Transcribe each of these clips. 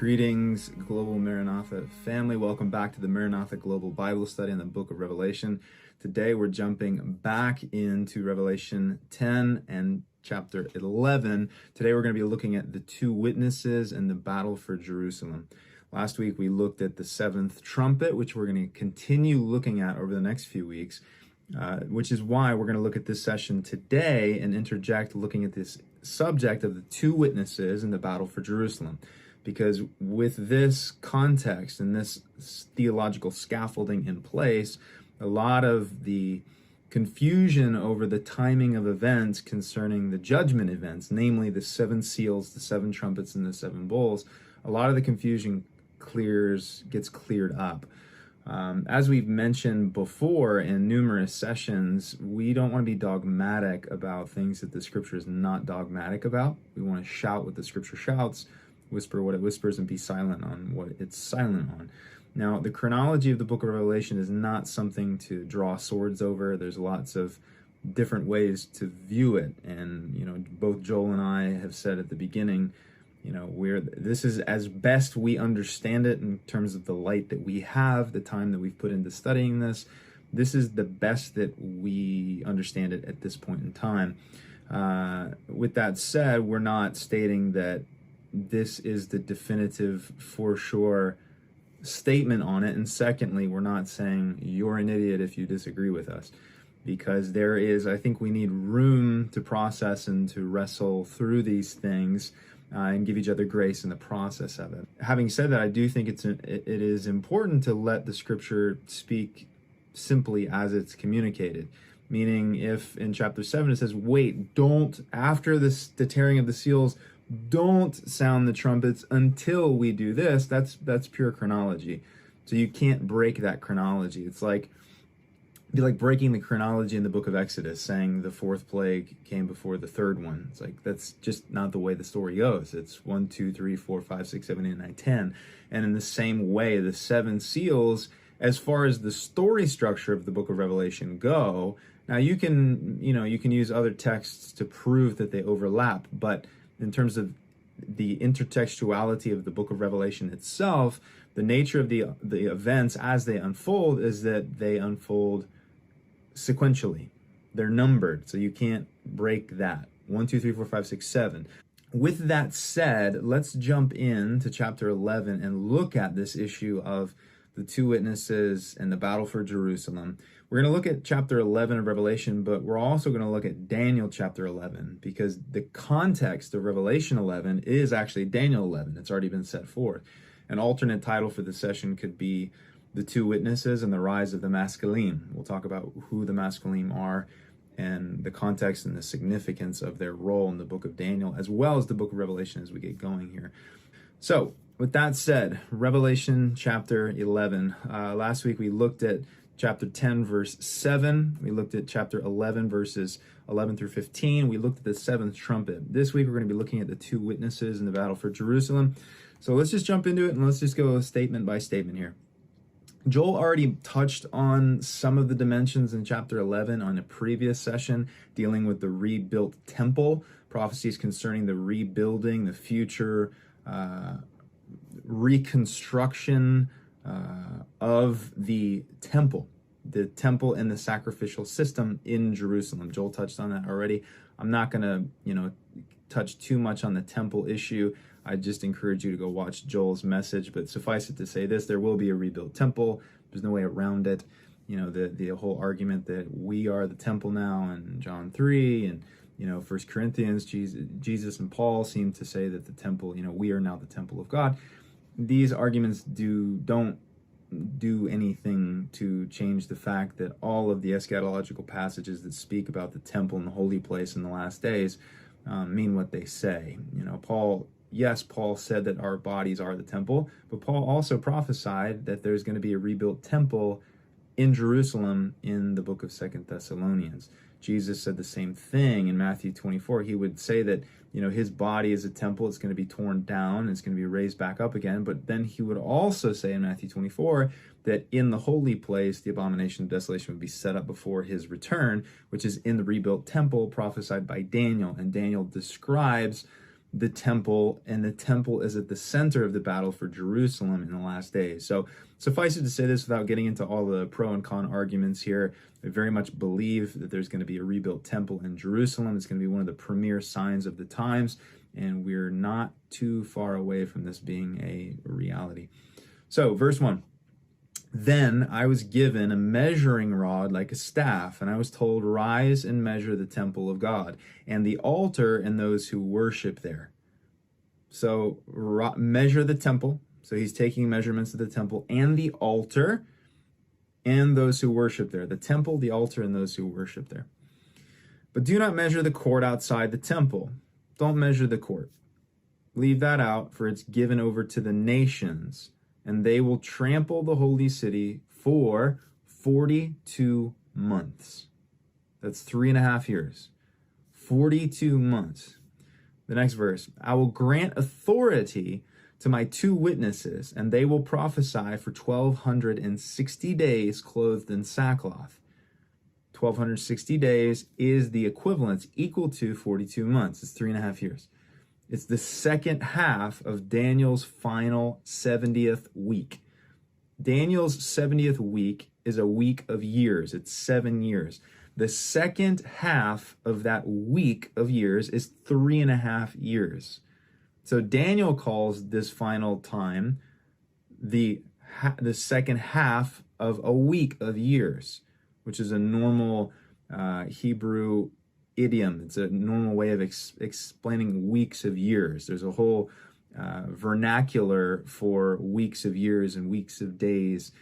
Greetings, Global Maranatha family. Welcome back to the Maranatha Global Bible Study in the book of Revelation. Today we're jumping back into Revelation 10 and chapter 11. Today we're going to be looking at the two witnesses and the battle for Jerusalem. Last week we looked at the seventh trumpet, which we're going to continue looking at over the next few weeks, which is why we're going to look at this session today and interject looking at this subject of the two witnesses and the battle for Jerusalem. Because with this context and this theological scaffolding in place, a lot of the confusion over the timing of events concerning the judgment events, namely the seven seals, the seven trumpets, and the seven bowls, a lot of the confusion gets cleared up. As we've mentioned before in numerous sessions, we don't want to be dogmatic about things that the scripture is not dogmatic about. We want to shout what the scripture shouts, whisper what it whispers, and be silent on what it's silent on. Now, the chronology of the book of Revelation is not something to draw swords over. There's lots of different ways to view it. And, both Joel and I have said at the beginning, this is as best we understand it in terms of the light that we have, the time that we've put into studying this. This is the best that we understand it at this point in time. With that said, we're not stating that this is the definitive, for sure statement on it. And secondly, we're not saying you're an idiot if you disagree with us, because I think we need room to process and to wrestle through these things and give each other grace in the process of it. Having said that, I do think it is important to let the scripture speak simply as it's communicated. Meaning, if in chapter 7 it says, wait, don't, after the tearing of the seals, don't sound the trumpets until we do this, that's pure chronology. So you can't break that chronology. It'd be like breaking the chronology in the book of Exodus, saying the fourth plague came before the third one. It's like, that's just not the way the story goes. It's 1, 2, 3, 4, 5, 6, 7, 8, 9, 10. And in the same way, the seven seals, as far as the story structure of the book of Revelation go, now you can use other texts to prove that they overlap, but in terms of the intertextuality of the book of Revelation itself, the nature of the events as they unfold is that they unfold sequentially. They're numbered, so you can't break that. 1, 2, 3, 4, 5, 6, 7. With that said, let's jump into chapter 11 and look at this issue of the two witnesses and the battle for Jerusalem. We're going to look at chapter 11 of Revelation, but we're also going to look at Daniel chapter 11, because the context of Revelation 11 is actually Daniel 11. It's already been set forth. An alternate title for the session could be The Two Witnesses and the Rise of the Masculine. We'll talk about who the Masculine are and the context and the significance of their role in the book of Daniel, as well as the book of Revelation as we get going here. So, with that said, Revelation chapter 11. Last week we looked at chapter 10, verse 7. We looked at chapter 11, verses 11 through 15. We looked at the seventh trumpet. This week we're going to be looking at the two witnesses in the battle for Jerusalem. So let's just jump into it and let's just go statement by statement here. Joel already touched on some of the dimensions in chapter 11 on a previous session, dealing with the rebuilt temple, prophecies concerning the rebuilding, the future reconstruction of the temple and the sacrificial system in Jerusalem. Joel touched on that already. I'm not going to, touch too much on the temple issue. I just encourage you to go watch Joel's message, but suffice it to say this, there will be a rebuilt temple. There's no way around it. The whole argument that we are the temple now in John 3 and 1 Corinthians, Jesus and Paul seem to say that the temple, we are now the temple of God. These arguments don't do anything to change the fact that all of the eschatological passages that speak about the temple and the holy place in the last days mean what they say. Paul said that our bodies are the temple, but Paul also prophesied that there's going to be a rebuilt temple in Jerusalem in the book of 2 Thessalonians. Jesus said the same thing in Matthew 24. He would say that, his body is a temple. It's going to be torn down. It's going to be raised back up again. But then he would also say in Matthew 24 that in the holy place, the abomination of desolation would be set up before his return, which is in the rebuilt temple prophesied by Daniel. And Daniel describes the temple, and the temple is at the center of the battle for Jerusalem in the last days. So suffice it to say this without getting into all the pro and con arguments here. I very much believe that there's going to be a rebuilt temple in Jerusalem. It's going to be one of the premier signs of the times, and we're not too far away from this being a reality. So verse 1. Then I was given a measuring rod like a staff, and I was told, rise and measure the temple of God, and the altar and those who worship there. So measure the temple. So he's taking measurements of the temple and the altar and those who worship there. The temple, the altar, and those who worship there. But do not measure the court outside the temple. Don't measure the court. Leave that out, for it's given over to the nations, and they will trample the holy city for 42 months. That's 3.5 years. 42 months. The next verse. I will grant authority to my 2 witnesses, and they will prophesy for 1,260 days clothed in sackcloth. 1,260 days is the equivalent, equal to 42 months. It's 3.5 years. It's the second half of Daniel's final 70th week. Daniel's 70th week is a week of years. It's 7 years. The second half of that week of years is 3.5 years. So Daniel calls this final time the second half of a week of years, which is a normal Hebrew idiom. It's a normal way of explaining weeks of years. There's a whole vernacular for weeks of years and weeks of days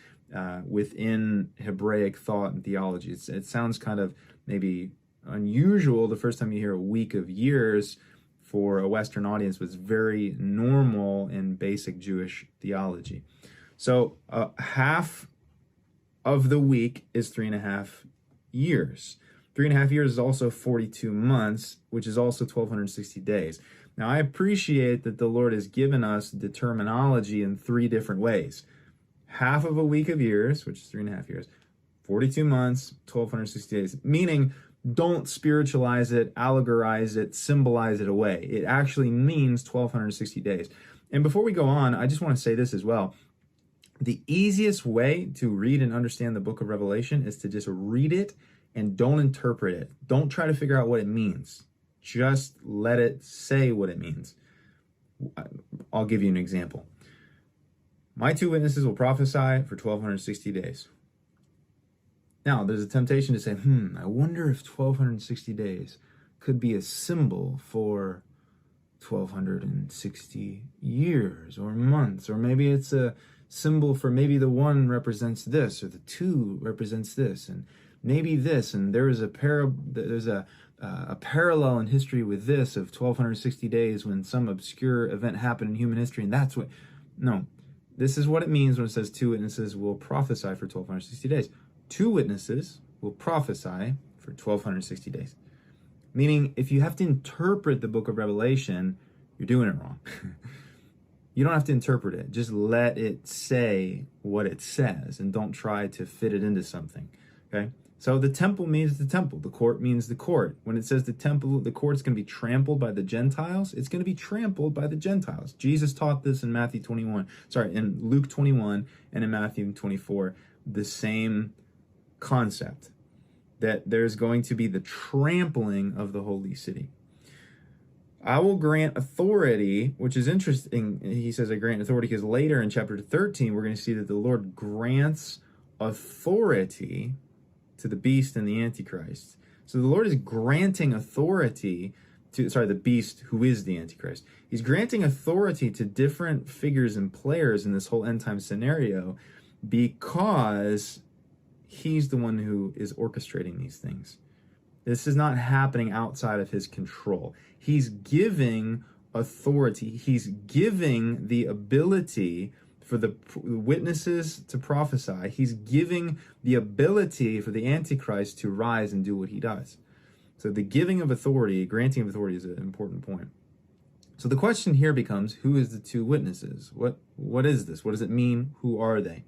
within Hebraic thought and theology. It sounds kind of maybe unusual the first time you hear a week of years for a Western audience, but it's very normal in basic Jewish theology. So half of the week is 3.5 years. 3.5 years is also 42 months, which is also 1,260 days. Now, I appreciate that the Lord has given us the terminology in 3 different ways. Half of a week of years, which is 3.5 years, 42 months, 1,260 days, meaning don't spiritualize it, allegorize it, symbolize it away. It actually means 1,260 days. And before we go on, I just want to say this as well. The easiest way to read and understand the book of Revelation is to just read it and don't interpret it. Don't try to figure out what it means. Just let it say what it means. I'll give you an example. My 2 witnesses will prophesy for 1,260 days. Now, there's a temptation to say, I wonder if 1,260 days could be a symbol for 1,260 years or months, or maybe it's a symbol for maybe the 1 represents this, or the 2 represents this, and maybe this, and there's a parallel in history with this of 1,260 days when some obscure event happened in human history, and that's what. No, this is what it means when it says 2 witnesses will prophesy for 1,260 days. 2 witnesses will prophesy for 1,260 days. Meaning, if you have to interpret the book of Revelation, you're doing it wrong. You don't have to interpret it. Just let it say what it says, and don't try to fit it into something. Okay? So the temple means the temple. The court means the court. When it says the temple, the court's going to be trampled by the Gentiles, it's going to be trampled by the Gentiles. Jesus taught this in in Luke 21 and in Matthew 24, the same concept, that there's going to be the trampling of the holy city. I will grant authority, which is interesting. He says I grant authority because later in chapter 13, we're going to see that the Lord grants authority to the beast and the Antichrist. So the Lord is granting authority to, the beast who is the Antichrist. He's granting authority to different figures and players in this whole end time scenario because he's the one who is orchestrating these things. This is not happening outside of his control. He's giving authority. He's giving the ability for the witnesses to prophesy. He's giving the ability for the Antichrist to rise and do what he does. So the giving of authority, granting of authority is an important point. So the question here becomes, who is the 2 witnesses? What is this? What does it mean? Who are they?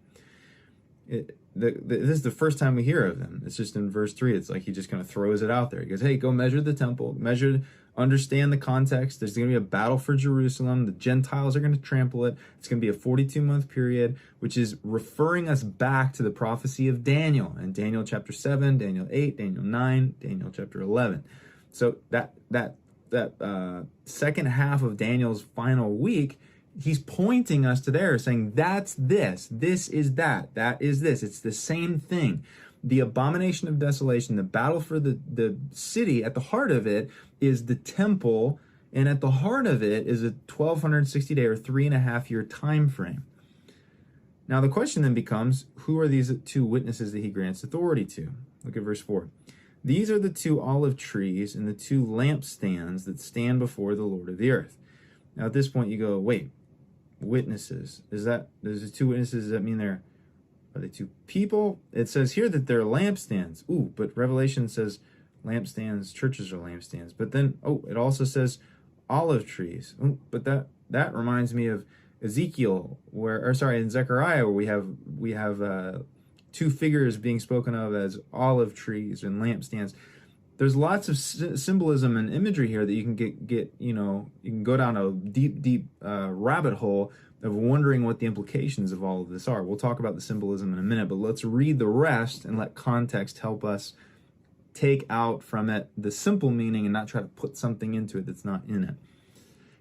This is the first time we hear of them. It's just in verse 3. It's like he just kind of throws it out there. He goes, hey, go measure the temple, measure Understand the context. There's going to be a battle for Jerusalem. The Gentiles are going to trample it. It's going to be a 42-month period, which is referring us back to the prophecy of Daniel in Daniel chapter 7, Daniel 8, Daniel 9, Daniel chapter 11. So that second half of Daniel's final week, he's pointing us to there, saying that's this is that is this. It's the same thing. The abomination of desolation, the battle for the city, at the heart of it is the temple, and at the heart of it is a 1260-day or 3.5 year time frame. Now the question then becomes, who are these two witnesses that he grants authority to? Look at verse 4. These are the two olive trees and the two lampstands that stand before the Lord of the earth. Now at this point you go, wait, witnesses, there's the two witnesses, does that mean are they two people? It says here that they're lampstands. Ooh, but Revelation says lampstands, churches are lampstands. But then, it also says olive trees. Ooh, but that reminds me of Ezekiel, in Zechariah, where we have two figures being spoken of as olive trees and lampstands. There's lots of symbolism and imagery here that you can get. You can go down a deep rabbit hole of wondering what the implications of all of this are. We'll talk about the symbolism in a minute, but let's read the rest and let context help us take out from it the simple meaning and not try to put something into it that's not in it.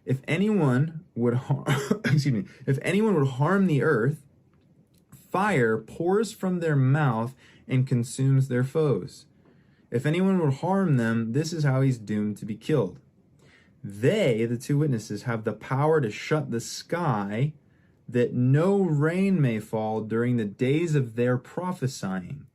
If anyone would harm, if anyone would harm the earth, fire pours from their mouth and consumes their foes. If anyone would harm them, this is how he's doomed to be killed. They, the two witnesses, have the power to shut the sky that no rain may fall during the days of their prophesying.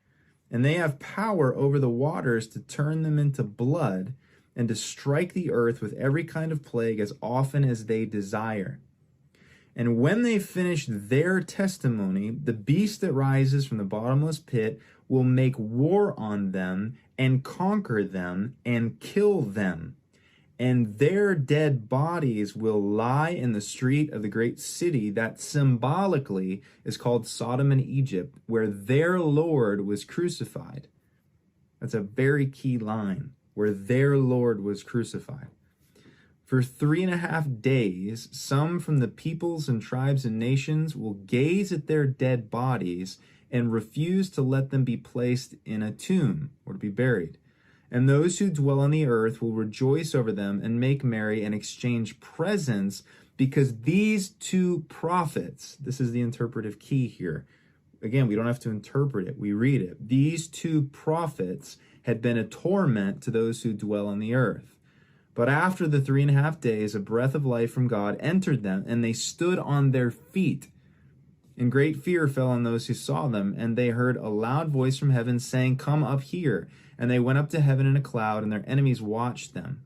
And they have power over the waters to turn them into blood and to strike the earth with every kind of plague as often as they desire. And when they finish their testimony, the beast that rises from the bottomless pit will make war on them and conquer them and kill them. And their dead bodies will lie in the street of the great city that symbolically is called Sodom and Egypt, where their Lord was crucified. That's a very key line, where their Lord was crucified. For 3.5 days, some from the peoples and tribes and nations will gaze at their dead bodies and refuse to let them be placed in a tomb or to be buried. And those who dwell on the earth will rejoice over them and make merry and exchange presents, because these two prophets, this is the interpretive key here. Again, we don't have to interpret it, we read it. These two prophets had been a torment to those who dwell on the earth. But after the 3.5 days, a breath of life from God entered them, and they stood on their feet. And great fear fell on those who saw them, and they heard a loud voice from heaven saying, "Come up here." And they went up to heaven in a cloud, and their enemies watched them.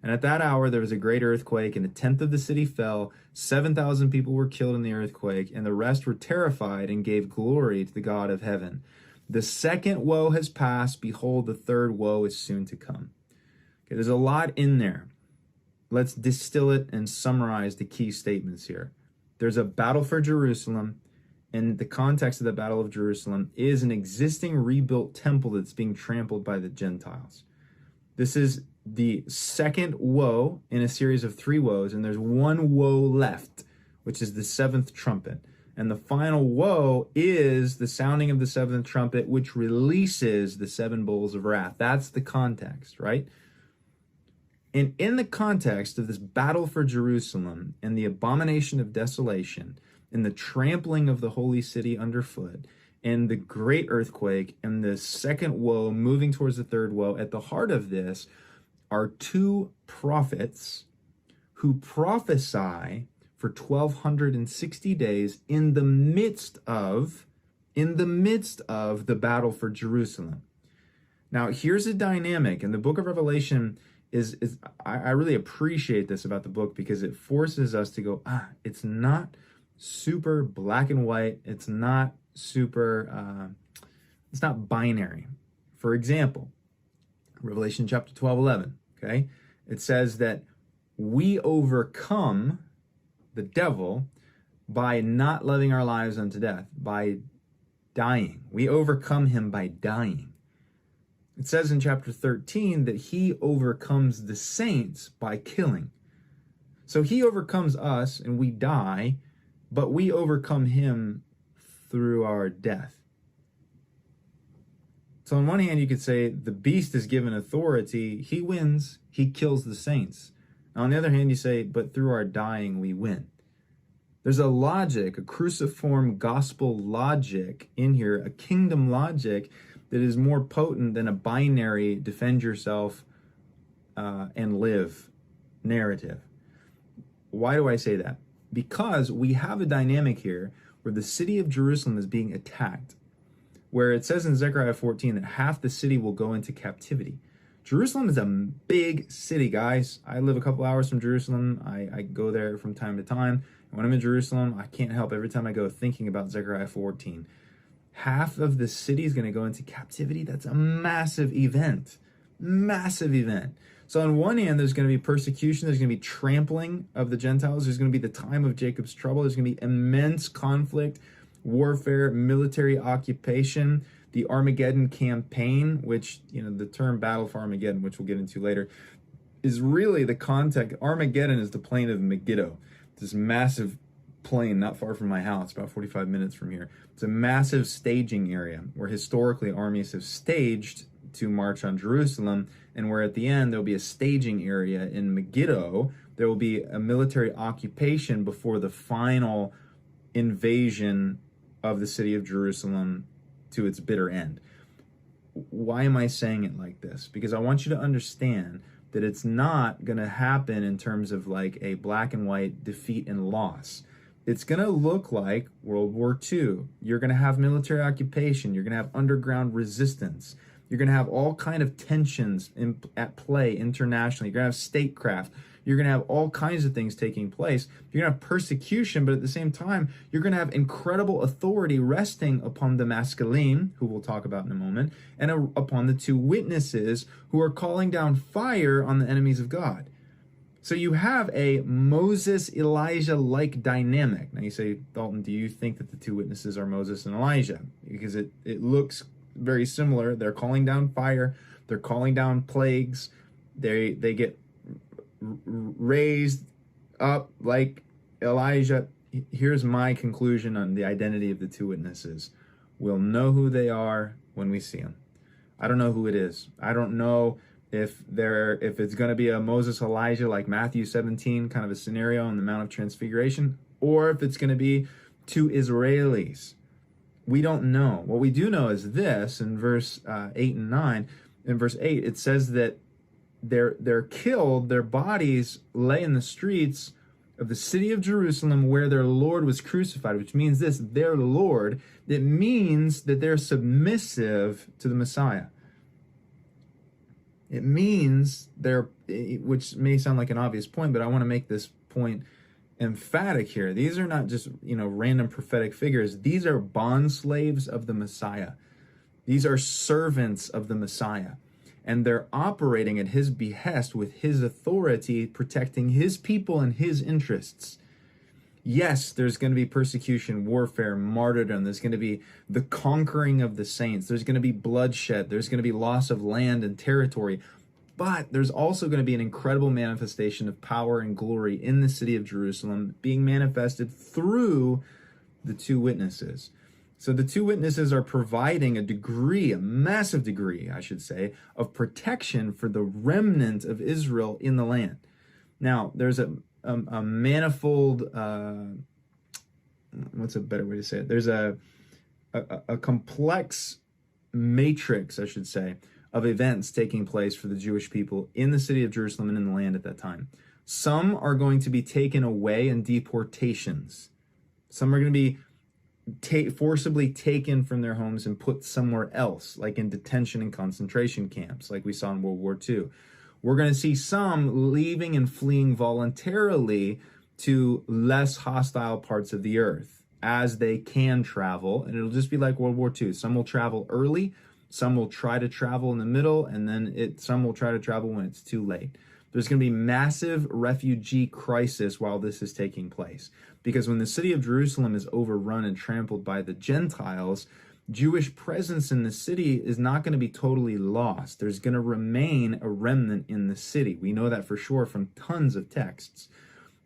And at that hour there was a great earthquake, and 1/10 of the city fell. 7,000 people were killed in the earthquake, and the rest were terrified and gave glory to the God of heaven. The second woe has passed. Behold, the third woe is soon to come. Okay, there's a lot in there. Let's distill it and summarize the key statements here. There's a battle for Jerusalem, and the context of the battle of Jerusalem is an existing rebuilt temple that's being trampled by the Gentiles. This is the second woe in a series of 3 woes, and there's one woe left, which is the 7th trumpet. And the final woe is the sounding of the 7th trumpet, which releases the 7 bowls of wrath. That's the context, right? And in the context of this battle for Jerusalem and the abomination of desolation and the trampling of the holy city underfoot and the great earthquake and the second woe moving towards the third woe, at the heart of this are 2 prophets who prophesy for 1260 days in the midst of the battle for Jerusalem. Now, here's a dynamic, and the book of Revelation I really appreciate this about the book, because it forces us to go, it's not super black and white. It's not super, it's not binary. For example, Revelation chapter 12:11, okay? It says that we overcome the devil by not loving our lives unto death, by dying. We overcome him by dying. It says in chapter 13 that he overcomes the saints by killing. So he overcomes us and we die, but we overcome him through our death. So on one hand, you could say the beast is given authority. He wins. He kills the saints. On the other hand, you say, but through our dying, we win. There's a logic, a cruciform gospel logic in here, a kingdom logic that is more potent than a binary defend yourself and live narrative. Why do I say that? Because we have a dynamic here where the city of Jerusalem is being attacked, where it says in Zechariah 14 that half the city will go into captivity. Jerusalem is a big city, guys. I live a couple hours from Jerusalem. I go there from time to time. And when I'm in Jerusalem, I can't help every time I go thinking about Zechariah 14. Half of the city is going to go into captivity. That's a massive event. Massive event. So on one hand, there's going to be persecution. There's going to be trampling of the Gentiles. There's going to be the time of Jacob's trouble. There's going to be immense conflict, warfare, military occupation, the Armageddon campaign, which, the term battle for Armageddon, which we'll get into later, is really the context. Armageddon is the plain of Megiddo. This massive plain not far from my house, about 45 minutes from here. It's a massive staging area where historically armies have staged to march on Jerusalem, and where at the end there'll be a staging area in Megiddo. There will be a military occupation before the final invasion of the city of Jerusalem to its bitter end. Why am I saying it like this? Because I want you to understand that it's not going to happen in terms of like a black and white defeat and loss. It's going to look like World War II. You're going to have military occupation. You're going to have underground resistance. You're going to have all kind of tensions at play internationally. You're going to have statecraft. You're going to have all kinds of things taking place. You're going to have persecution, but at the same time, you're going to have incredible authority resting upon the masculine, who we'll talk about in a moment, and upon the two witnesses who are calling down fire on the enemies of God. So you have a Moses-Elijah-like dynamic. Now you say, Dalton, do you think that the two witnesses are Moses and Elijah? Because it looks very similar. They're calling down fire. They're calling down plagues. They get raised up like Elijah. Here's my conclusion on the identity of the two witnesses. We'll know who they are when we see them. I don't know who it is. I don't know if it's going to be a Moses Elijah like Matthew 17 kind of a scenario on the Mount of Transfiguration, or if it's going to be two Israelis. We don't know. What we do know is this in verse 8 and 9. In verse 8, it says that they're killed, their bodies lay in the streets of the city of Jerusalem where their Lord was crucified, which means this, their Lord. It means that they're submissive to the Messiah. It means which may sound like an obvious point, but I want to make this point emphatic here. These are not just, random prophetic figures. These are bond slaves of the Messiah. These are servants of the Messiah. And they're operating at his behest with his authority, protecting his people and his interests. Yes, there's going to be persecution, warfare, martyrdom. There's going to be the conquering of the saints. There's going to be bloodshed. There's going to be loss of land and territory. But there's also going to be an incredible manifestation of power and glory in the city of Jerusalem being manifested through the two witnesses. So the two witnesses are providing a massive degree, I should say, of protection for the remnant of Israel in the land. Now, there's a manifold, what's a better way to say it? There's a complex matrix, I should say, of events taking place for the Jewish people in the city of Jerusalem and in the land at that time. Some are going to be taken away in deportations. Some are going to be forcibly taken from their homes and put somewhere else, like in detention and concentration camps, like we saw in World War II. We're going to see some leaving and fleeing voluntarily to less hostile parts of the earth as they can travel, and it'll just be like World War II. Some will travel early, some will try to travel in the middle, and then some will try to travel when it's too late. There's going to be massive refugee crisis while this is taking place. Because when the city of Jerusalem is overrun and trampled by the Gentiles, Jewish presence in the city is not going to be totally lost. There's going to remain a remnant in the city. We know that for sure from tons of texts.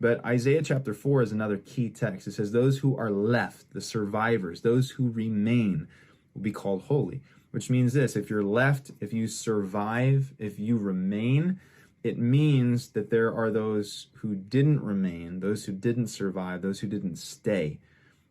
But Isaiah chapter 4 is another key text. It says, those who are left, the survivors, those who remain, will be called holy. Which means this: if you're left, if you survive, if you remain, it means that there are those who didn't remain, those who didn't survive, those who didn't stay.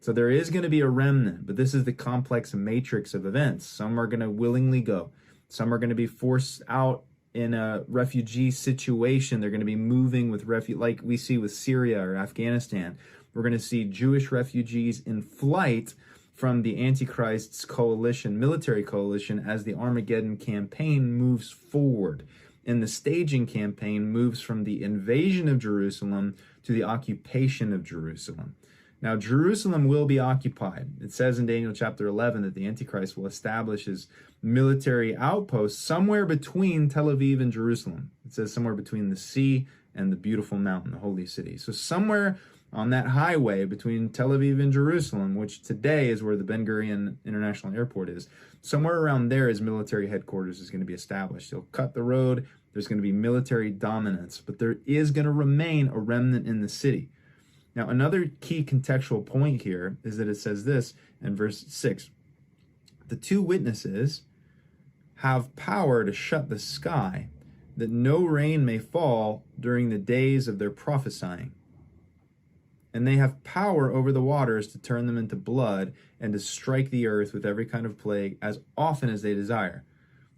So there is going to be a remnant, but this is the complex matrix of events. Some are going to willingly go. Some are going to be forced out in a refugee situation. They're going to be moving with like we see with Syria or Afghanistan. We're going to see Jewish refugees in flight from the Antichrist's coalition, military coalition, as the Armageddon campaign moves forward. And the staging campaign moves from the invasion of Jerusalem to the occupation of Jerusalem. Now, Jerusalem will be occupied. It says in Daniel chapter 11 that the Antichrist will establish his military outpost somewhere between Tel Aviv and Jerusalem. It says somewhere between the sea and the beautiful mountain, the holy city. So somewhere on that highway between Tel Aviv and Jerusalem, which today is where the Ben Gurion International Airport is, somewhere around there is military headquarters is going to be established. They'll cut the road. There's going to be military dominance, but there is going to remain a remnant in the city. Now, another key contextual point here is that it says this in verse 6. The two witnesses have power to shut the sky, that no rain may fall during the days of their prophesying. And they have power over the waters to turn them into blood and to strike the earth with every kind of plague as often as they desire.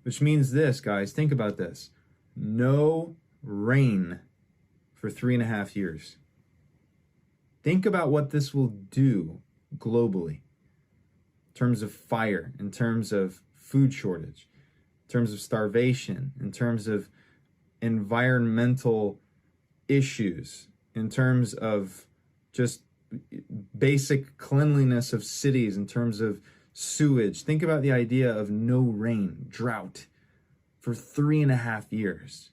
Which means this, guys, think about this. No rain for 3.5 years. Think about what this will do globally in terms of fire, in terms of food shortage, in terms of starvation, in terms of environmental issues, in terms of just basic cleanliness of cities, in terms of sewage. Think about the idea of no rain, drought, for 3.5 years.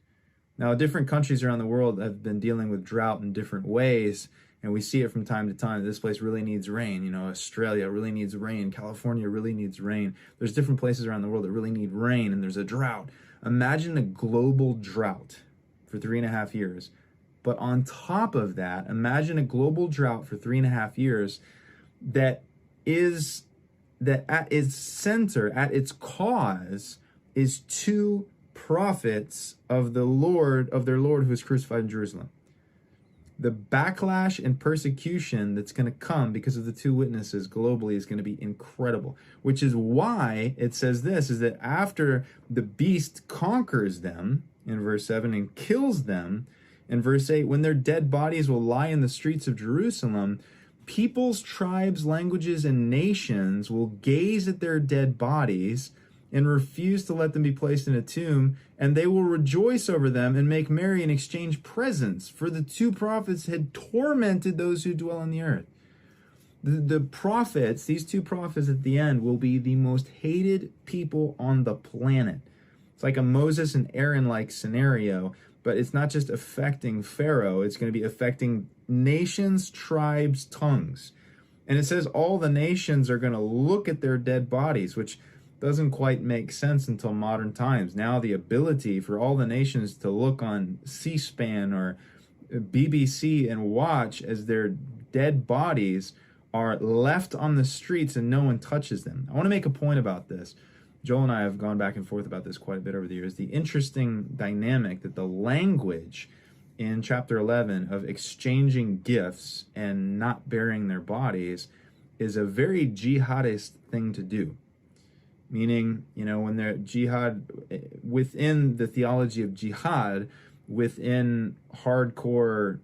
Now, different countries around the world have been dealing with drought in different ways, and we see it from time to time. This place really needs rain. You know, Australia really needs rain. California really needs rain. There's different places around the world that really need rain, and there's a drought. Imagine a global drought for 3.5 years. But on top of that, imagine a global drought for 3.5 years that at its center, at its cause, is two prophets of their Lord who is crucified in Jerusalem. The backlash and persecution that's going to come because of the two witnesses globally is going to be incredible, which is why it says this, is that after the beast conquers them in verse 7 and kills them in verse 8, when their dead bodies will lie in the streets of Jerusalem, peoples, tribes, languages, and nations will gaze at their dead bodies and refuse to let them be placed in a tomb, and they will rejoice over them and make merry and exchange presents, for the two prophets had tormented those who dwell on the earth. The prophets, these two prophets at the end, will be the most hated people on the planet. It's like a Moses and Aaron-like scenario, but it's not just affecting Pharaoh, it's going to be affecting nations, tribes, tongues. And it says all the nations are going to look at their dead bodies, which doesn't quite make sense until modern times. Now the ability for all the nations to look on C-SPAN or BBC and watch as their dead bodies are left on the streets and no one touches them. I want to make a point about this. Joel and I have gone back and forth about this quite a bit over the years. The interesting dynamic that the language in chapter 11 of exchanging gifts and not burying their bodies is a very jihadist thing to do. Meaning, you know, when they're jihad, within the theology of jihad, within hardcore,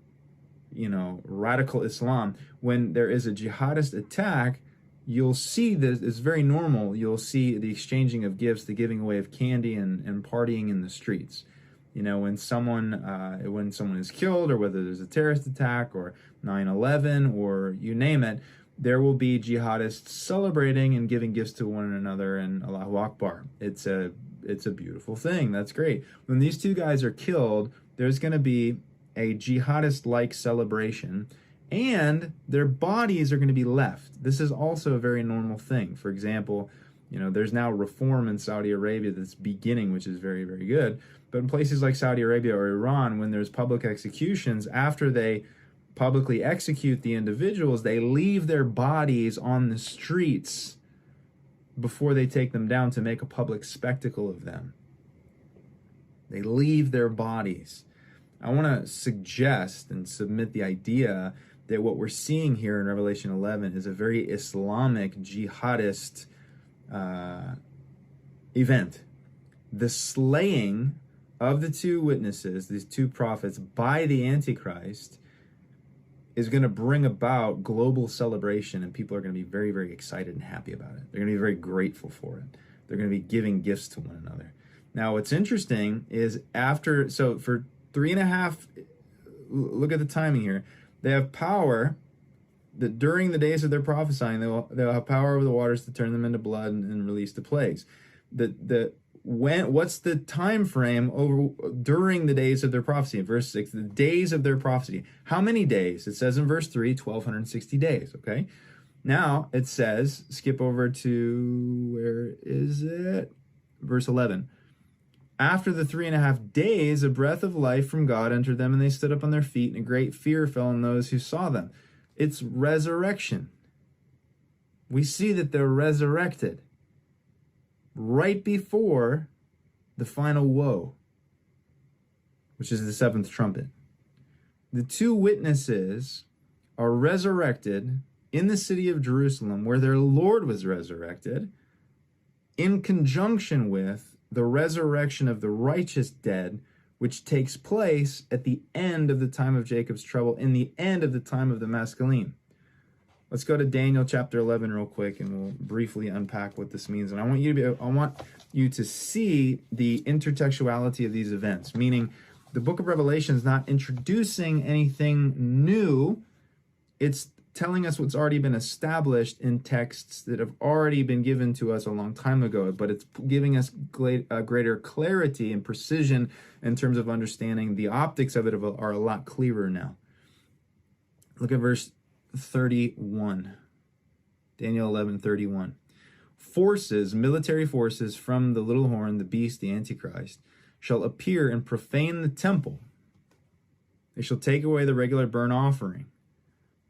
you know, radical Islam, when there is a jihadist attack, you'll see that it's very normal. You'll see the exchanging of gifts, the giving away of candy and partying in the streets. You know, when someone is killed, or whether there's a terrorist attack or 9/11 or you name it, there will be jihadists celebrating and giving gifts to one another and Allahu Akbar. It's a beautiful thing. That's great. When these two guys are killed, there's going to be a jihadist-like celebration, and their bodies are going to be left. This is also a very normal thing. For example, There's now reform in Saudi Arabia that's beginning, which is very, very good. But in places like Saudi Arabia or Iran, when there's public executions, after they publicly execute the individuals, they leave their bodies on the streets before they take them down to make a public spectacle of them. They leave their bodies. I want to suggest and submit the idea that what we're seeing here in Revelation 11 is a very Islamic jihadist event. The slaying of the two witnesses, these two prophets, by the Antichrist is going to bring about global celebration, and people are going to be very, very excited and happy about it. They're going to be very grateful for it. They're going to be giving gifts to one another. Now, what's interesting is for 3.5, look at the timing here. They have power that during the days of their prophesying, they'll have power over the waters to turn them into blood and release the plagues. What's the time frame during the days of their prophecy? In verse 6, the days of their prophecy. How many days? It says in verse 3, 1,260 days, okay? Now, it says, skip over to, where is it? Verse 11. After the 3.5 days, a breath of life from God entered them, and they stood up on their feet, and a great fear fell on those who saw them. It's resurrection. We see that they're resurrected right before the final woe, which is the seventh trumpet. The two witnesses are resurrected in the city of Jerusalem, where their Lord was resurrected, in conjunction with the resurrection of the righteous dead, which takes place at the end of the time of Jacob's trouble, in the end of the time of the Mascaline. Let's go to Daniel chapter 11 real quick, and we'll briefly unpack what this means. And I want you to see the intertextuality of these events, meaning the book of Revelation is not introducing anything new. It's telling us what's already been established in texts that have already been given to us a long time ago, but it's giving us greater clarity and precision in terms of understanding. The optics of it are a lot clearer now. Look at verse 31. Daniel 11:31. Forces, military forces from the little horn, the beast, the Antichrist, shall appear and profane the temple. They shall take away the regular burnt offering.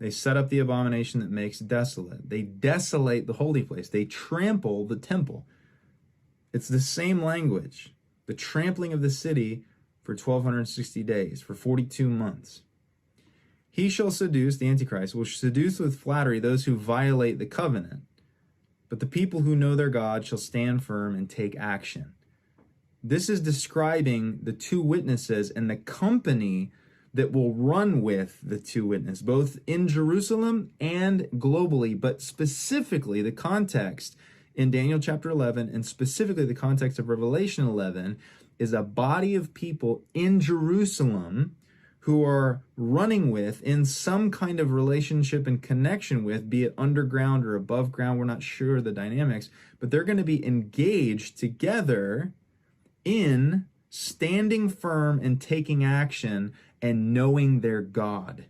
They set up the abomination that makes desolate. They desolate the holy place. They trample the temple. It's the same language. The trampling of the city for 1,260 days, for 42 months. He shall seduce, the Antichrist, will seduce with flattery those who violate the covenant. But the people who know their God shall stand firm and take action. This is describing the two witnesses and the company that will run with the two witnesses, both in Jerusalem and globally, but specifically the context in Daniel chapter 11 and specifically the context of Revelation 11 is a body of people in Jerusalem who are running with, in some kind of relationship and connection with, be it underground or above ground, we're not sure the dynamics, but they're going to be engaged together in standing firm and taking action and knowing their God.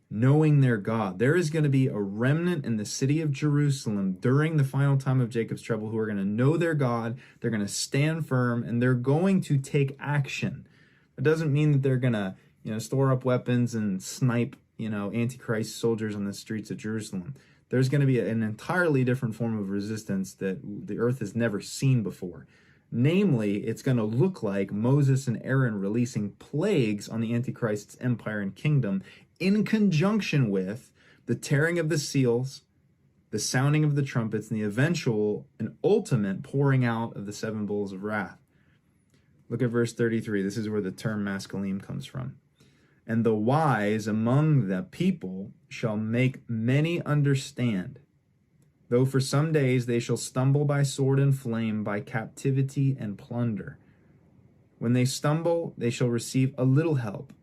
Knowing their God. There is going to be a remnant in the city of Jerusalem during the final time of Jacob's trouble who are going to know their God, they're going to stand firm, and they're going to take action. It doesn't mean that they're going to, store up weapons and snipe, Antichrist soldiers on the streets of Jerusalem. There's going to be an entirely different form of resistance that the earth has never seen before. Namely, it's going to look like Moses and Aaron releasing plagues on the Antichrist's empire and kingdom in conjunction with the tearing of the seals, the sounding of the trumpets, and the eventual and ultimate pouring out of the 7 bowls of wrath. Look at verse 33. This is where the term masculine comes from. And the wise among the people shall make many understand, though for some days they shall stumble by sword and flame, by captivity and plunder. When they stumble, they shall receive a little help.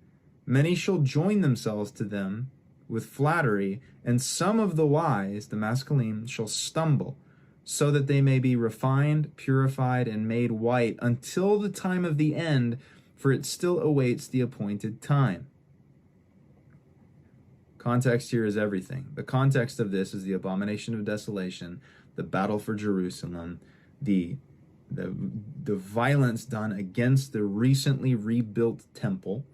Many shall join themselves to them with flattery, and some of the wise, the masculine, shall stumble, so that they may be refined, purified, and made white until the time of the end, for it still awaits the appointed time. Context here is everything. The context of this is the abomination of desolation, the battle for Jerusalem, the violence done against the recently rebuilt temple,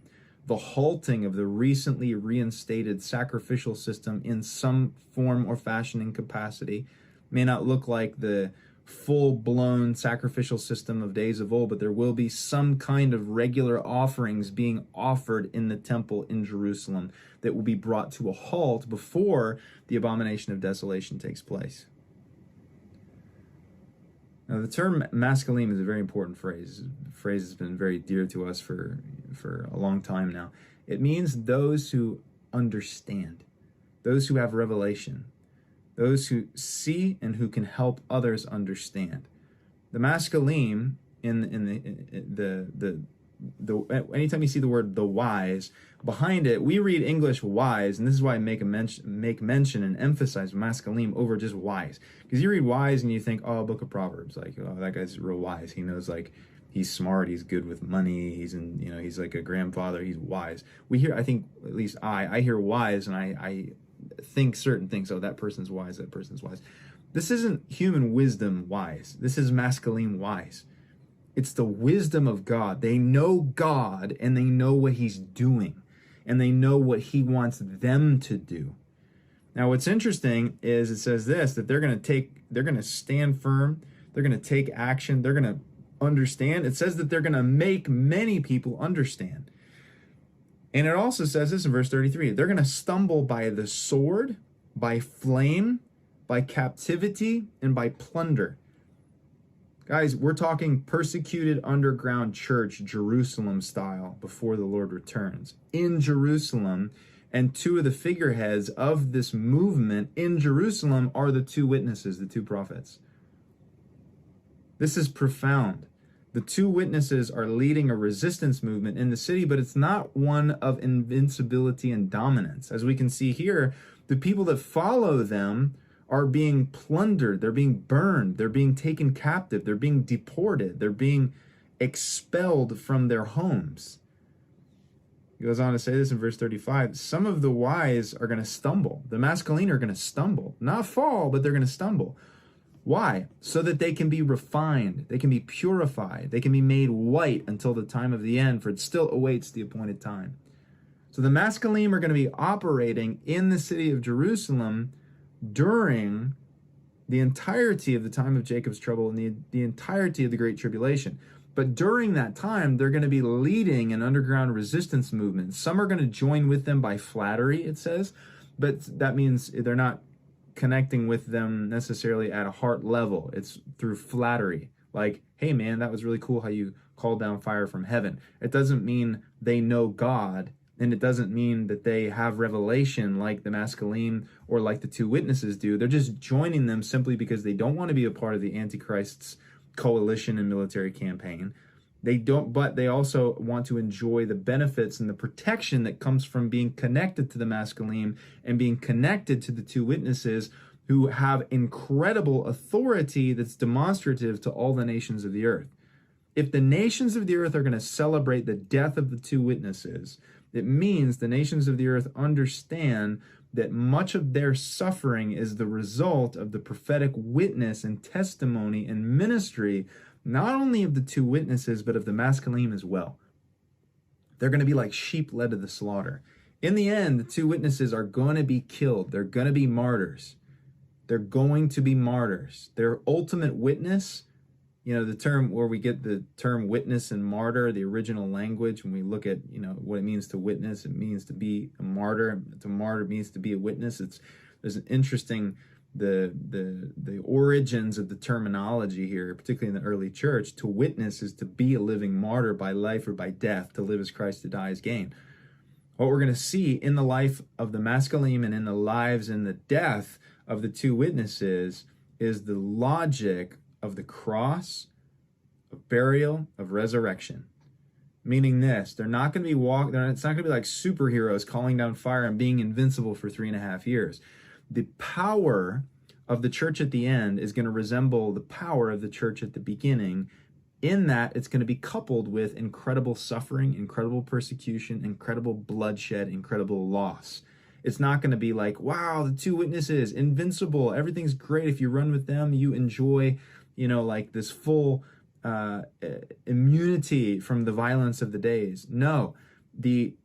the halting of the recently reinstated sacrificial system in some form or fashion and capacity. May not look like the full-blown sacrificial system of days of old, but there will be some kind of regular offerings being offered in the temple in Jerusalem that will be brought to a halt before the abomination of desolation takes place. Now, the term maskalim is a very important phrase. The phrase has been very dear to us for a long time now. It means those who understand, those who have revelation, those who see and who can help others understand. The maskalim anytime you see the word the wise, behind it, we read English wise, and this is why I make mention and emphasize maskalim over just wise. Because you read wise and you think, oh, book of Proverbs, like, oh, that guy's real wise. He knows, like, he's smart, he's good with money, he's like a grandfather, he's wise. We hear, I think, at least I hear wise, and I think certain things. Oh, that person's wise, that person's wise. This isn't human wisdom wise. This is maskalim wise. It's the wisdom of God. They know God, and they know what he's doing, and they know what he wants them to do. Now, what's interesting is it says this, that they're going to stand firm, they're going to take action, they're going to understand. It says that they're going to make many people understand. And it also says this in verse 33, they're going to stumble by the sword, by flame, by captivity, and by plunder. Guys, we're talking persecuted underground church, Jerusalem style, before the Lord returns. In Jerusalem, and two of the figureheads of this movement in Jerusalem are the two witnesses, the two prophets. This is profound. The two witnesses are leading a resistance movement in the city, but it's not one of invincibility and dominance. As we can see here, the people that follow them are being plundered, they're being burned, they're being taken captive, they're being deported, they're being expelled from their homes. He goes on to say this in verse 35, some of the wise are going to stumble. The maskalim are going to stumble. Not fall, but they're going to stumble. Why? So that they can be refined, they can be purified, they can be made white until the time of the end, for it still awaits the appointed time. So the maskalim are going to be operating in the city of Jerusalem during the entirety of the time of Jacob's trouble and the entirety of the Great Tribulation. But during that time, they're going to be leading an underground resistance movement. Some are going to join with them by flattery, it says, but that means they're not connecting with them necessarily at a heart level. It's through flattery. Like, hey man, that was really cool how you called down fire from heaven. It doesn't mean they know God, and it doesn't mean that they have revelation like the maskalim or like the two witnesses do. They're just joining them simply because they don't want to be a part of the Antichrist's coalition and military campaign. But they also want to enjoy the benefits and the protection that comes from being connected to the maskalim and being connected to the two witnesses who have incredible authority that's demonstrative to all the nations of the earth. If the nations of the earth are going to celebrate the death of the two witnesses, it means the nations of the earth understand that much of their suffering is the result of the prophetic witness and testimony and ministry, not only of the two witnesses, but of the maskalim as well. They're going to be like sheep led to the slaughter. In the end, the two witnesses are going to be killed. They're going to be martyrs. They're going to be martyrs. Their ultimate witness, the term where we get the term witness and martyr, the original language, when we look at, what it means to witness, it means to be a martyr. To martyr means to be a witness. There's an interesting, the origins of the terminology here, particularly in the early church. To witness is to be a living martyr by life or by death. To live as Christ, to die as gain. What we're going to see in the life of the maskalim and in the lives and the death of the two witnesses is the logic of the cross, of burial, of resurrection. Meaning this, they're not going to be it's not going to be like superheroes calling down fire and being invincible for 3.5 years. The power of the church at the end is going to resemble the power of the church at the beginning, in that it's going to be coupled with incredible suffering, incredible persecution, incredible bloodshed, incredible loss. It's not going to be like, wow, the two witnesses, invincible, everything's great. If you run with them, you enjoy, like this full immunity from the violence of the days. No, the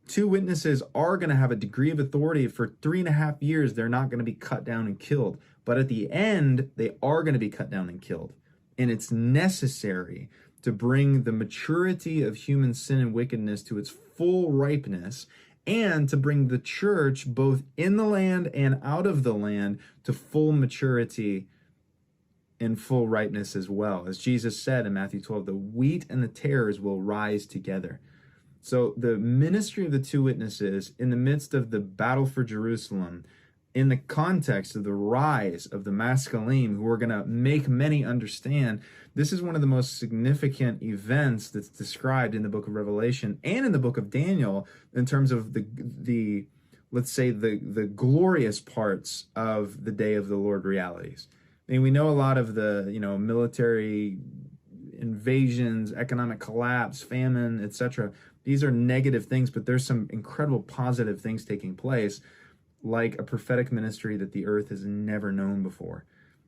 two witnesses are going to have a degree of authority for 3.5 years. They're not going to be cut down and killed. But at the end, they are going to be cut down and killed. And it's necessary to bring the maturity of human sin and wickedness to its full ripeness, and to bring the church both in the land and out of the land to full maturity and full ripeness as well. As Jesus said in Matthew 12, the wheat and the tares will rise together. So the ministry of the two witnesses in the midst of the battle for Jerusalem, in the context of the rise of the Maskilim, who are going to make many understand, this is one of the most significant events that's described in the book of Revelation and in the book of Daniel in terms of the let's say the glorious parts of the day of the Lord realities. I mean, we know a lot of the military invasions, economic collapse, famine, etc. These are negative things, but there's some incredible positive things taking place, like a prophetic ministry that the earth has never known before.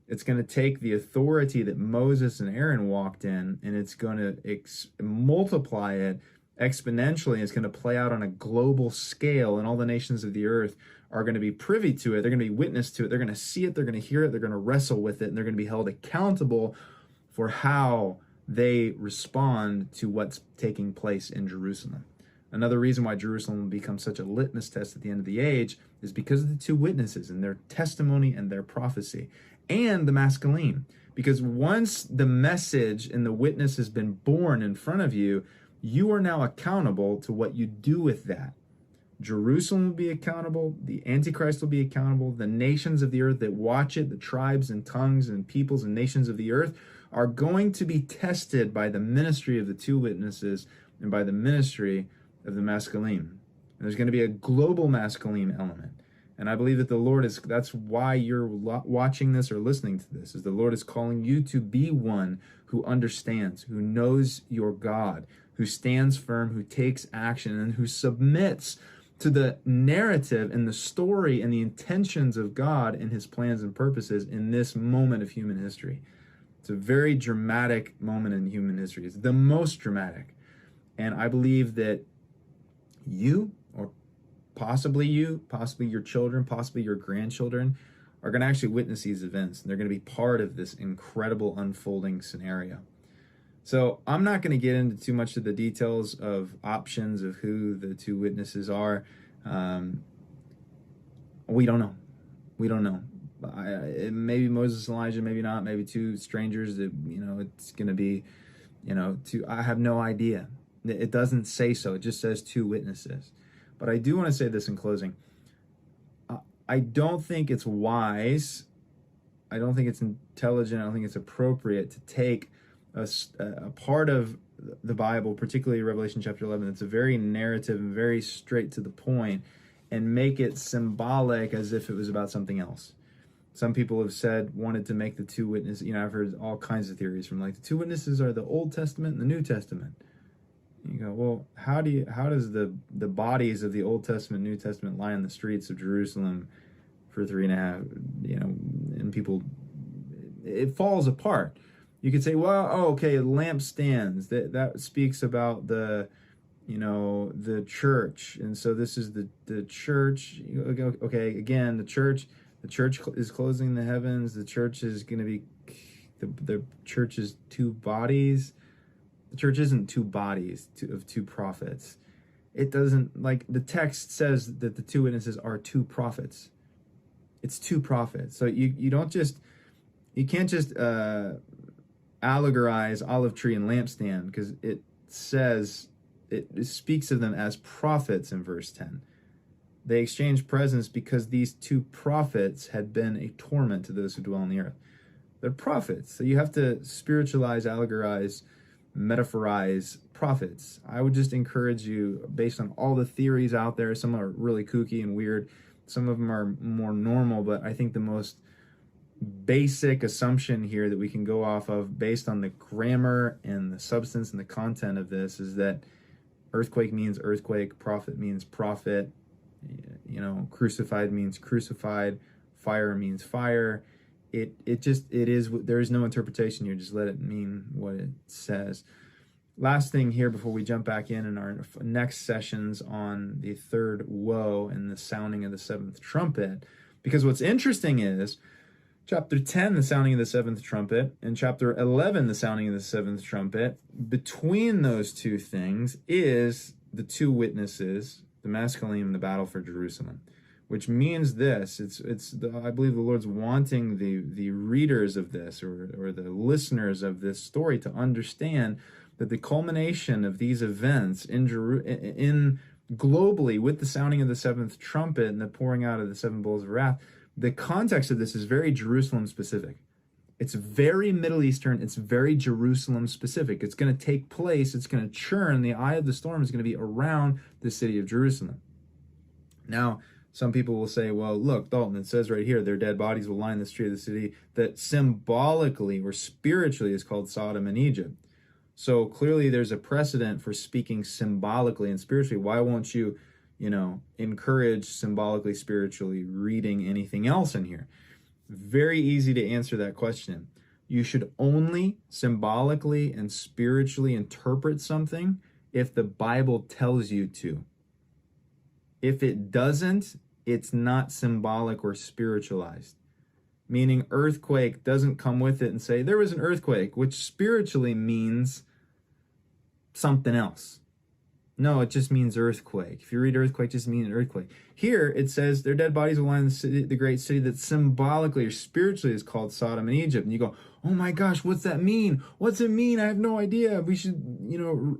It's going to take the authority that Moses and Aaron walked in, and it's going to multiply it exponentially. It's going to play out on a global scale, and all the nations of the earth are going to be privy to it. They're going to be witness to it. They're going to see it. They're going to hear it. They're going to wrestle with it, and they're going to be held accountable for how they respond to what's taking place in Jerusalem. Another reason why Jerusalem will become such a litmus test at the end of the age is because of the two witnesses and their testimony and their prophecy, and the Maskilim. Because once the message and the witness has been born in front of you, you are now accountable to what you do with that. Jerusalem will be accountable, the Antichrist will be accountable, the nations of the earth that watch it, the tribes and tongues and peoples and nations of the earth are going to be tested by the ministry of the two witnesses and by the ministry of the Maskilim. And there's going to be a global Maskilim element. And I believe that the Lord that's why you're watching this or listening to this, is the Lord is calling you to be one who understands, who knows your God, who stands firm, who takes action, and who submits to the narrative and the story and the intentions of God and his plans and purposes in this moment of human history. It's a very dramatic moment in human history. It's the most dramatic. And I believe that you, or possibly your children, possibly your grandchildren, are going to actually witness these events. And they're going to be part of this incredible unfolding scenario. So I'm not going to get into too much of the details of options of who the two witnesses are. We don't know. We don't know. Maybe Moses and Elijah, maybe not. Maybe two strangers that, it's going to be, I have no idea. It doesn't say so. It just says two witnesses. But I do want to say this in closing. I don't think it's wise. I don't think it's intelligent. I don't think it's appropriate to take a part of the Bible, particularly Revelation chapter 11, that's a very narrative and very straight to the point, and make it symbolic as if it was about something else. Some people have wanted to make the two witnesses, I've heard all kinds of theories from the two witnesses are the Old Testament and the New Testament. You go, well, how does the bodies of the Old Testament, New Testament lie on the streets of Jerusalem for 3.5, and people, it falls apart. You could say, well, okay, lampstands, that speaks about the church. And so this is the church. Okay, again, the church is closing the heavens. The church is going to be, the church is two bodies. The church isn't two bodies of two prophets. It doesn't, the text says that the two witnesses are two prophets. It's two prophets. So you can't just allegorize olive tree and lampstand, because it speaks of them as prophets in verse 10. They exchanged presents because these two prophets had been a torment to those who dwell on the earth. They're prophets, so you have to spiritualize, allegorize, metaphorize prophets. I would just encourage you, based on all the theories out there, some are really kooky and weird, some of them are more normal, but I think the most basic assumption here that we can go off of based on the grammar and the substance and the content of this is that earthquake means earthquake, prophet means prophet, Crucified means crucified, fire means fire. It is, there is no interpretation here. Just let it mean what it says. Last thing here before we jump back in our next sessions on the third woe and the sounding of the seventh trumpet. Because what's interesting is chapter 10, the sounding of the seventh trumpet, and chapter 11, the sounding of the seventh trumpet. Between those two things is the two witnesses, the Masculine and the battle for Jerusalem. Which means this, I believe the Lord's wanting the readers of this or the listeners of this story to understand that the culmination of these events in globally with the sounding of the seventh trumpet and the pouring out of the seven bowls of wrath, the context of this is very Jerusalem specific. It's very Middle Eastern, it's very Jerusalem specific. It's going to take place, it's going to churn, the eye of the storm is going to be around the city of Jerusalem. Now, some people will say, well, look, Dalton, it says right here, their dead bodies will line the street of the city that symbolically or spiritually is called Sodom and Egypt. So clearly there's a precedent for speaking symbolically and spiritually. Why won't you, encourage symbolically, spiritually reading anything else in here? Very easy to answer that question. You should only symbolically and spiritually interpret something if the Bible tells you to. If it doesn't, it's not symbolic or spiritualized. Meaning earthquake doesn't come with it and say, there was an earthquake, which spiritually means something else. No, it just means earthquake. If you read earthquake, it just means earthquake. Here, it says their dead bodies will line the city, the great city that symbolically or spiritually is called Sodom and Egypt. And you go, oh my gosh, what's that mean? What's it mean? I have no idea. We should,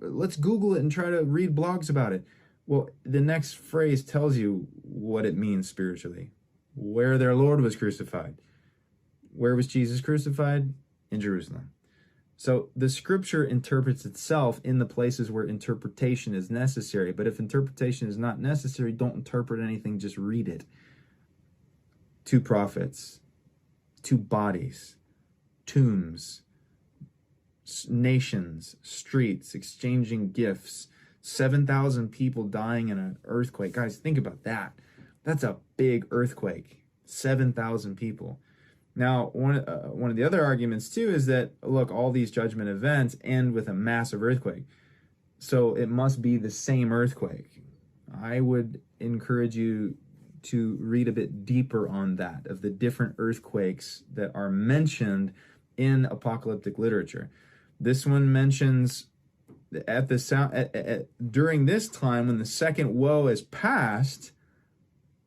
let's Google it and try to read blogs about it. Well, the next phrase tells you what it means spiritually. Where their Lord was crucified. Where was Jesus crucified? In Jerusalem. So the scripture interprets itself in the places where interpretation is necessary. But if interpretation is not necessary, don't interpret anything, just read it. Two prophets, two bodies, tombs, nations, streets, exchanging gifts, 7,000 people dying in an earthquake. Guys, think about that. That's a big earthquake. 7,000 people. Now, one of the other arguments, too, is that, look, all these judgment events end with a massive earthquake. So it must be the same earthquake. I would encourage you to read a bit deeper on that, of the different earthquakes that are mentioned in apocalyptic literature. This one mentions during this time when the second woe is past,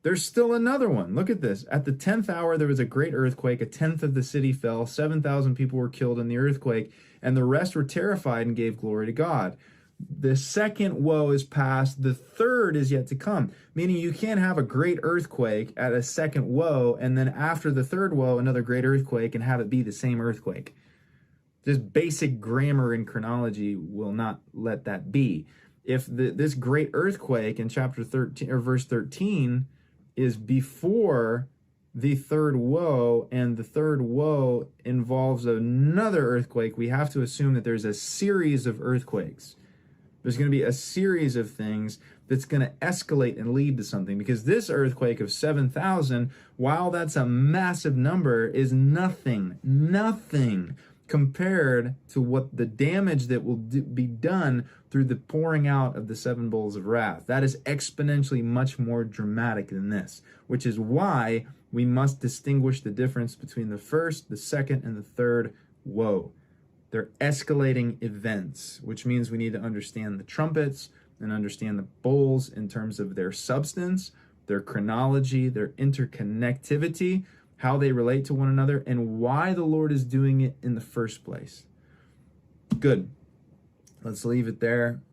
there's still another one. Look at this. At the 10th hour, there was a great earthquake. A tenth of the city fell. 7,000 people were killed in the earthquake, and the rest were terrified and gave glory to God. The second woe is past. The third is yet to come. Meaning you can't have a great earthquake at a second woe, and then after the third woe, another great earthquake, and have it be the same earthquake. Just basic grammar and chronology will not let that be. If this great earthquake in chapter 13 or verse 13 is before the third woe, and the third woe involves another earthquake, we have to assume that there's a series of earthquakes. There's going to be a series of things that's going to escalate and lead to something, because this earthquake of 7,000, while that's a massive number, is nothing compared to what the damage that will be done through the pouring out of the seven bowls of wrath. That is exponentially much more dramatic than this, which is why we must distinguish the difference between the first, the second, and the third woe. They're escalating events, which means we need to understand the trumpets and understand the bowls in terms of their substance, their chronology, their interconnectivity, how they relate to one another, and why the Lord is doing it in the first place. Good. Let's leave it there.